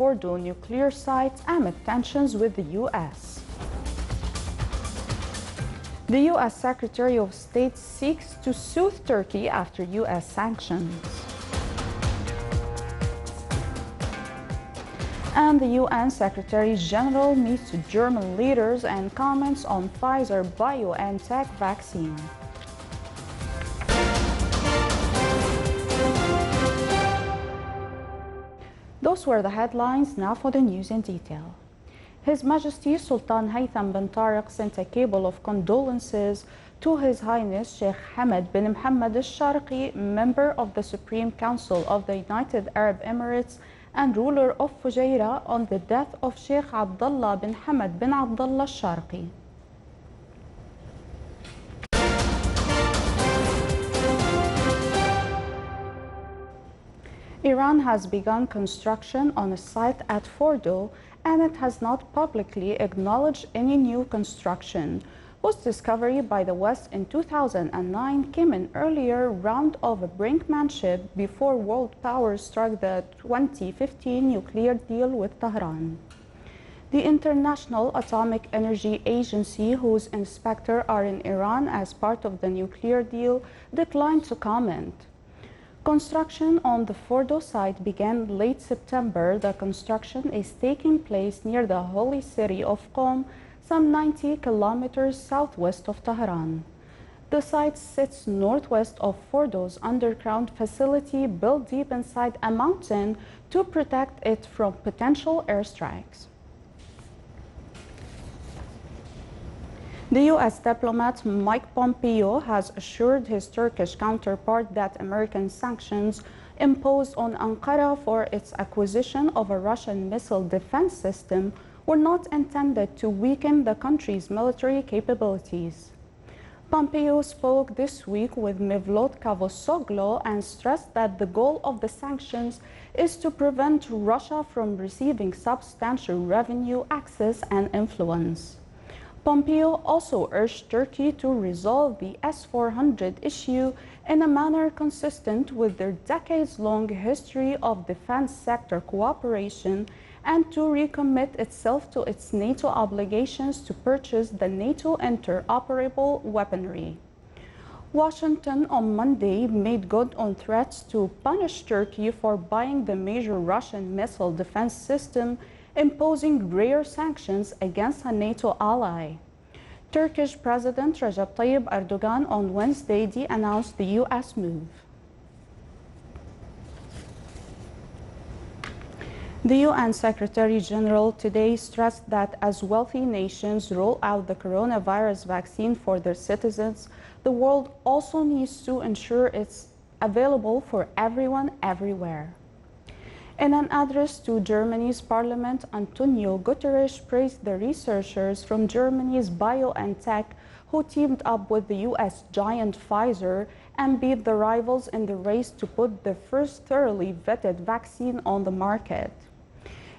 Fordo nuclear site amid tensions with the U.S. The U.S. Secretary of State seeks to soothe Turkey after U.S. sanctions. And the UN Secretary General meets German leaders and comments on Pfizer BioNTech vaccine. Those were the headlines. Now for the news in detail. His Majesty Sultan Haytham bin Tariq sent a cable of condolences to His Highness Sheikh Hamad bin Mohammed al-Sharqi, member of the Supreme Council of the United Arab Emirates and ruler of Fujairah, on the death of Sheikh Abdullah bin Hamad bin Abdullah al-Sharqi. Iran has begun construction on a site at Fordo, and it has not publicly acknowledged any new construction, whose discovery by the West in 2009 came an earlier round of brinkmanship before world powers struck the 2015 nuclear deal with Tehran. The International Atomic Energy Agency, whose inspectors are in Iran as part of the nuclear deal, declined to comment. Construction on the Fordo site began late September. The construction is taking place near the holy city of Qom, some 90 kilometers southwest of Tehran. The site sits northwest of Fordo's underground facility, built deep inside a mountain to protect it from potential airstrikes. The U.S. diplomat Mike Pompeo has assured his Turkish counterpart that American sanctions imposed on Ankara for its acquisition of a Russian missile defense system were not intended to weaken the country's military capabilities. Pompeo spoke this week with Mevlut Cavusoglu and stressed that the goal of the sanctions is to prevent Russia from receiving substantial revenue, access, and influence. Pompeo also urged Turkey to resolve the S-400 issue in a manner consistent with their decades-long history of defense sector cooperation and to recommit itself to its NATO obligations to purchase the NATO interoperable weaponry. Washington on Monday made good on threats to punish Turkey for buying the major Russian missile defense system, imposing rare sanctions against a NATO ally. Turkish President Recep Tayyip Erdogan on Wednesday announced the U.S. move. The UN Secretary General today stressed that as wealthy nations roll out the coronavirus vaccine for their citizens, the world also needs to ensure it's available for everyone, everywhere. In an address to Germany's parliament, Antonio Guterres praised the researchers from Germany's BioNTech who teamed up with the U.S. giant Pfizer and beat the rivals in the race to put the first thoroughly vetted vaccine on the market.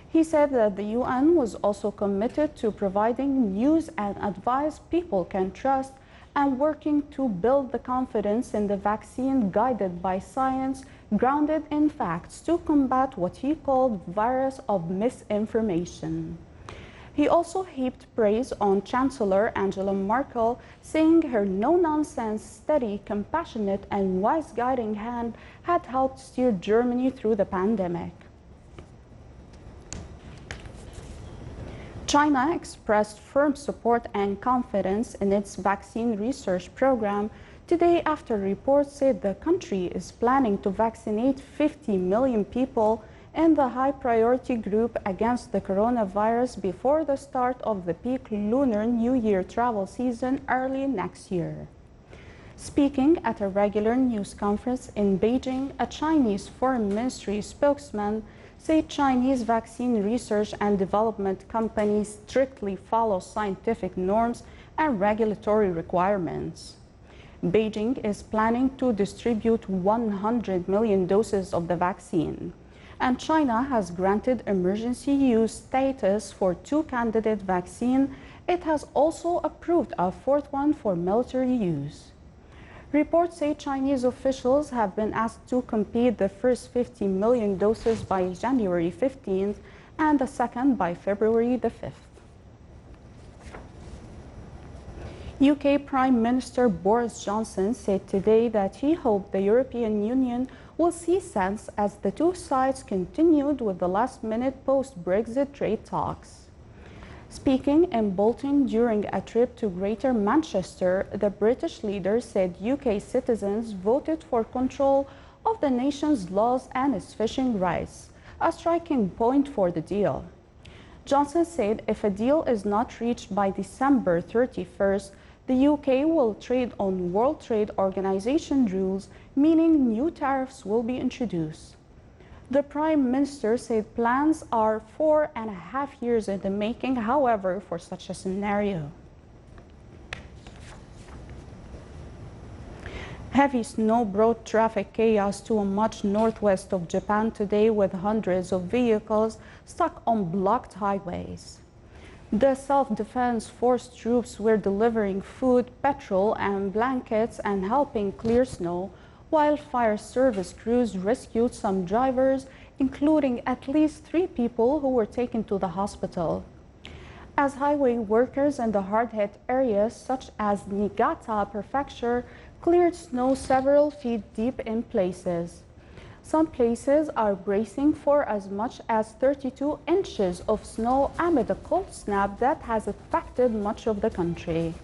He said that the UN was also committed to providing news and advice people can trust and working to build the confidence in the vaccine guided by science, grounded in facts, to combat what he called virus of misinformation. He also heaped praise on Chancellor Angela Merkel, saying her no-nonsense, steady, compassionate, and wise guiding hand had helped steer Germany through the pandemic. China expressed firm support and confidence in its vaccine research program today after reports said the country is planning to vaccinate 50 million people in the high-priority group against the coronavirus before the start of the peak Lunar New Year travel season early next year. Speaking at a regular news conference in Beijing, a Chinese Foreign Ministry spokesman said Chinese vaccine research and development companies strictly follow scientific norms and regulatory requirements. Beijing is planning to distribute 100 million doses of the vaccine, and China has granted emergency use status for 2 candidate vaccines. It has also approved a 4th one for military use. Reports say Chinese officials have been asked to complete the first 50 million doses by January 15th and the second by February the 5th. UK Prime Minister Boris Johnson said today that he hoped the European Union will see sense as the two sides continued with the last-minute post-Brexit trade talks. Speaking in Bulletin during a trip to Greater Manchester, the British leader said UK citizens voted for control of the nation's laws and its fishing rights, a striking point for the deal. Johnson said if a deal is not reached by December 31st, the UK will trade on World Trade Organization rules, meaning new tariffs will be introduced. The Prime Minister said plans are 4.5 years in the making, however, for such a scenario. Heavy snow brought traffic chaos to much northwest of Japan today, with hundreds of vehicles stuck on blocked highways. The self-defense force troops were delivering food, petrol, and blankets and helping clear snow, while fire service crews rescued some drivers, including at least 3 people who were taken to the hospital. As highway workers in the hard-hit areas such as Niigata Prefecture cleared snow several feet deep in places. Some places are bracing for as much as 32 inches of snow amid a cold snap that has affected much of the country.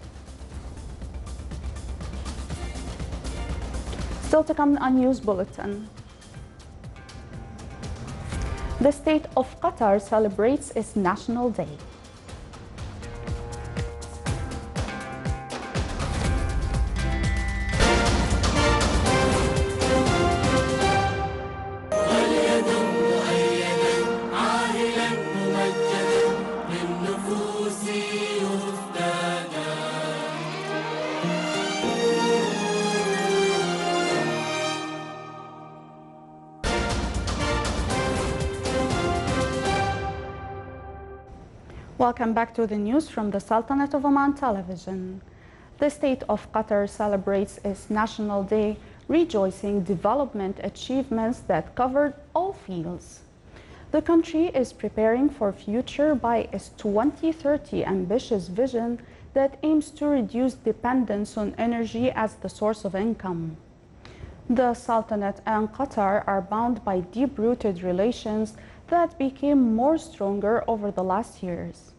Still to come on News Bulletin. The state of Qatar celebrates its National Day. Welcome back to the news from the Sultanate of Oman television. The state of Qatar celebrates its National Day, rejoicing development achievements that covered all fields. The country is preparing for future by its 2030 ambitious vision that aims to reduce dependence on energy as the source of income. The Sultanate and Qatar are bound by deep-rooted relations that became more stronger over the last years.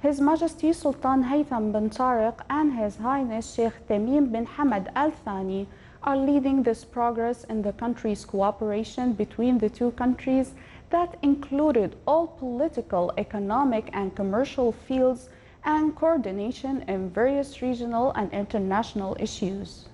His Majesty Sultan Haytham bin Tariq and His Highness Sheikh Tamim bin Hamad Al Thani are leading this progress in the country's cooperation between the two countries that included all political, economic, and commercial fields and coordination in various regional and international issues.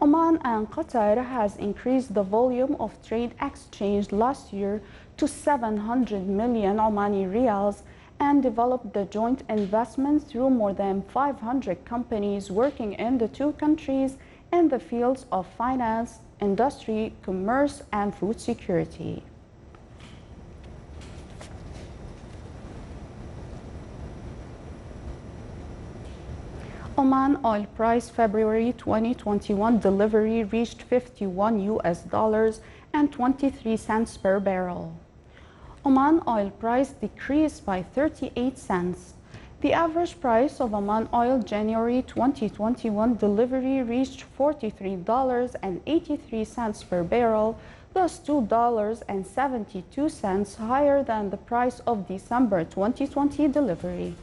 Oman and Qatar has increased the volume of trade exchange last year to 700 million Omani riyals and developed the joint investment through more than 500 companies working in the two countries in the fields of finance, industry, commerce, and food security. Oman oil price February 2021 delivery reached $51 and 23 cents per barrel. Oman oil price decreased by 38 cents. The average price of Oman oil January 2021 delivery reached $43.83 per barrel, thus $2.72 higher than the price of December 2020 delivery.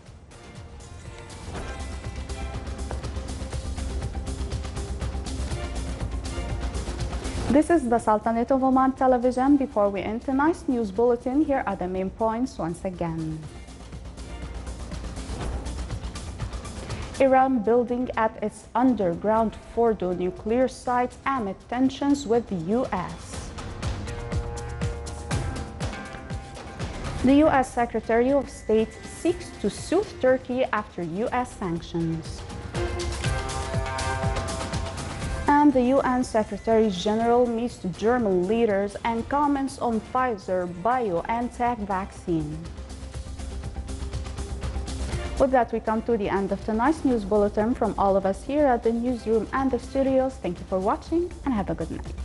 This is the Sultanate of Oman television. Before we end tonight's news bulletin, here are the main points once again. Iran building at its underground Fordo nuclear site amid tensions with the U.S. The U.S. Secretary of State seeks to soothe Turkey after U.S. sanctions. And the UN Secretary General meets German leaders and comments on Pfizer BioNTech vaccine. With that, we come to the end of tonight's news bulletin from all of us here at the newsroom and the studios. Thank you for watching and have a good night.